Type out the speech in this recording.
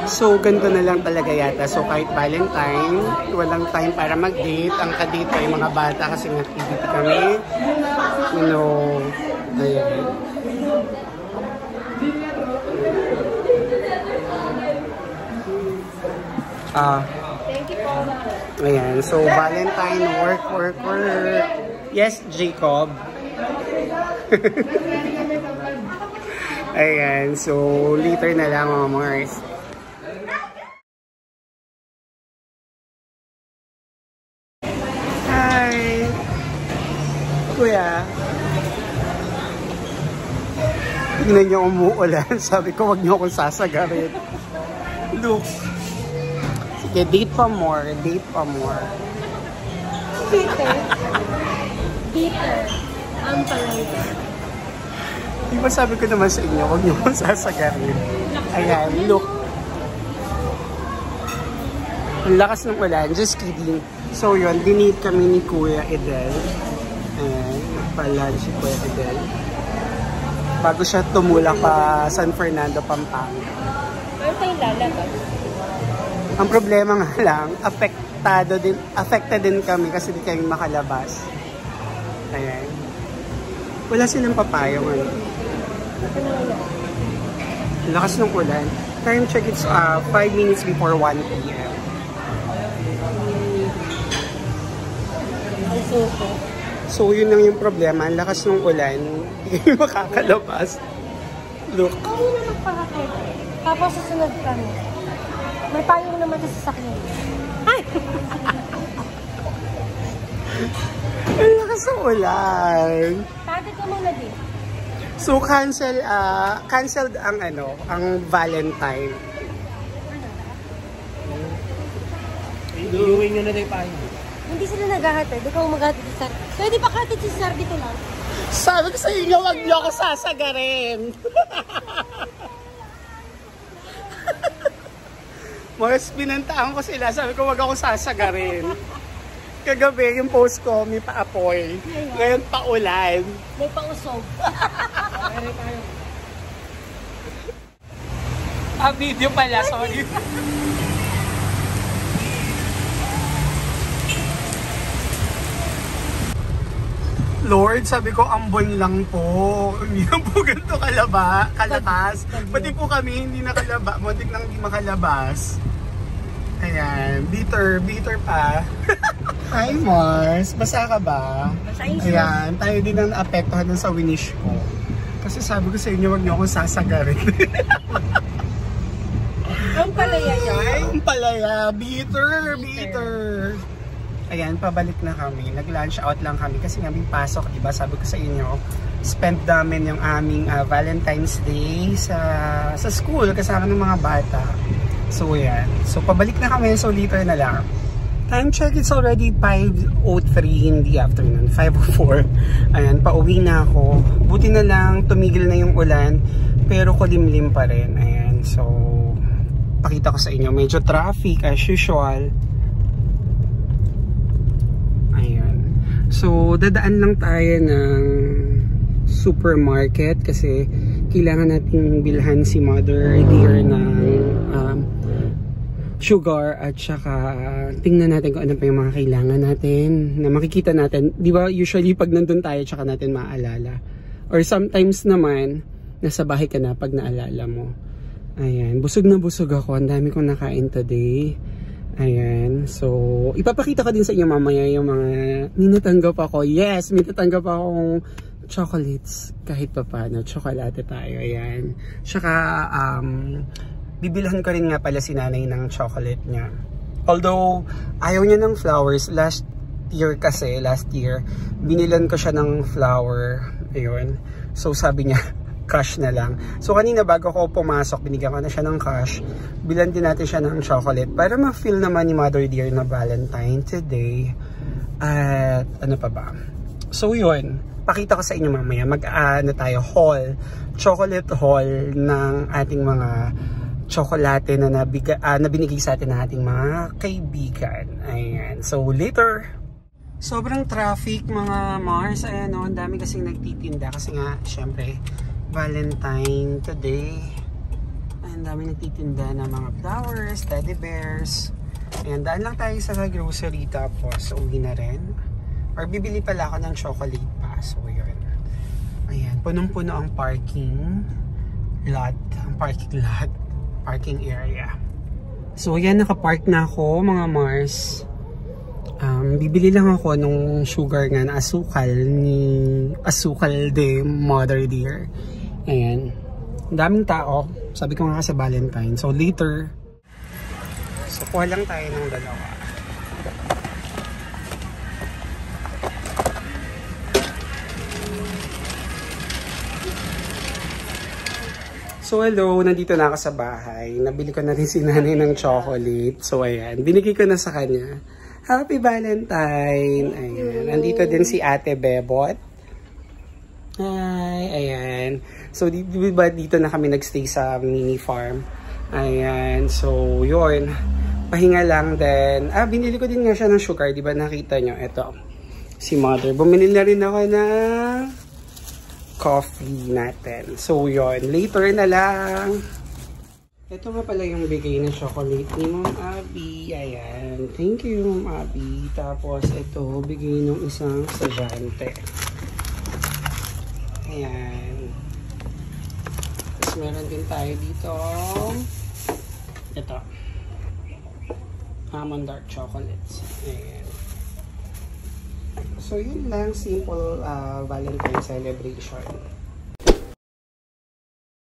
So, ganito na lang talaga yata. So, kahit Valentine, walang time para mag-date. Ang ka-date ay mga bata kasi nag-activity kami. You know, ayan. Thank you po. Ayan. So, Valentine, work. Yes, Jacob. Ayan. So, later na lang mga Mars. Hi! Kuya. Tingnan niyo umuulan. Sabi ko, wag niyo akong sasagarin. Look. Sige, date pa more. Bitter. Ang palaya. Di ba sabi ko naman sa inyo, huwag niyo akong sasagarin. Ayan, look. Ang lakas ng ulan. Just kidding. So yun, dinate kami ni Kuya Edel. Ayan, nagpa-lunch si Kuya Edel. Bago siya tumulak pa San Fernando, Pampanga. Pero tayo lalabas. Ang problema nga lang, affected din kami kasi di kami makalabas. Ayan. Wala silang papayong ano. Lakas ng ulan. Time check, it's 5 minutes before 1 p.m. So yun lang yung problema. Ang lakas ng ulan. Hindi kami makakalabas. Look. Ako na magpakakit. Tapos susunod kami. May payong naman sa sasakyan. Ay! Ang lakas ng ulan. Tate ka muna din. So canceled ang ang Valentine. Iuwi nyo na tayo payo. Hindi sila naghahatid. Ikaw maghahatid si Sar. Pwede pa hatid si Sar dito lang. Sabi ko sa inyo, wag niyo ako sasagarin. Mas binantaan ko sila. Sabi ko, wag ako sasagarin. Kagabi, yung post ko, may paapoy. Ngayon, paulan. May pausog. Video pala, sorry. Lord, sabi ko, ambon lang po. Hindi na po ganito kalabas. Pati po kami hindi nakalabas. Muntik nang hindi makalabas. Ayan, bitter pa. Hi Mars, basa ka ba? Ayan, tayo din ang naapektuhan sa winish ko. Kasi sabi ko sa inyo, wag niyo akong sasagarin. Ang palaya yan? Ang palaya, bitter. Ayan, pabalik na kami. Nag-lunch out lang kami kasi namin pasok, diba? Sabi ko sa inyo, spend namin yung aming Valentine's Day sa school kasama ng mga bata. So, yan. So, pabalik na kami. So, later na lang. Time check, it's already 5:03 in the afternoon. 5:04. Ayan, pauwi na ako. Buti na lang, tumigil na yung ulan. Pero kulimlim pa rin. Ayan, so, pakita ko sa inyo. Medyo traffic as usual. So, dadaan lang tayo ng supermarket kasi kailangan natin bilhan si Mother Dear ng sugar at saka tingnan natin kung ano pa yung mga kailangan natin na makikita natin. Di ba usually pag nandun tayo tsaka natin maaalala. Or sometimes naman, nasa bahay ka na pag naalala mo. Ayan, busog na busog ako. Ang dami kong nakain today. Ayan, so ipapakita ko din sa inyo mamaya yung mga minatanggap ako. Yes, minatanggap akong chocolates kahit pa paano. Tsokolate tayo, ayan. Tsaka bibilhan ko rin nga pala si nanay ng chocolate niya. Although ayaw niya ng flowers, last year binilan ko siya ng flower. Ayun, so sabi niya cash na lang. So kanina bago ko pumasok, binigyan ko na siya ng cash. Bilan din natin siya ng chocolate para ma-feel naman ni Mother Dear na Valentine today. At ano pa ba? So yun, pakita ko sa inyo mamaya. Tayo haul, chocolate haul ng ating mga tsokolate na binigay sa atin ng ating mga kaibigan. Ayan. So later. Sobrang traffic mga Mars. Ayan o, ang dami kasing nagtitinda kasi nga syempre Valentine today. Ang dami nagtitinda ng mga flowers, teddy bears. Ayan, daan lang tayo sa grocery tapos uwi na rin. Or bibili pala ako ng chocolate pa. So, yun. Ayan, punong-puno ang parking lot. Ang parking area. So, ayan, nakapark na ako, mga Mars. Bibili lang ako nung sugar nga na asukal de Mother Dear. Ayan. Ang daming tao. Sabi ko nga sa Valentine. So, later. So, kuha lang tayo ng dalawa. So, hello. Nandito na ako sa bahay. Nabili ko na rin si nanay ng chocolate. So, ayan. Binigay ko na sa kanya. Happy Valentine! Ayan. Nandito din si Ate Bebot. Hi! Ayan. So, diba dito na kami nagstay sa mini farm. Ayan. So, yun. Pahinga lang din. Binili ko din nga siya ng sugar. Diba nakita nyo? Ito. Si Mother. Bumili na rin ako ng coffee natin. So, yun. Later na lang. Ito nga pala yung bigay na chocolate ni Ma'am Abby. Ayan. Thank you, Ma'am Abby. Tapos, ito, bigay ng isang estudyante. Ayan. Tapos, meron din tayo dito. Ito. Almond dark chocolates. Ayan. So, yun lang. Simple Valentine celebration.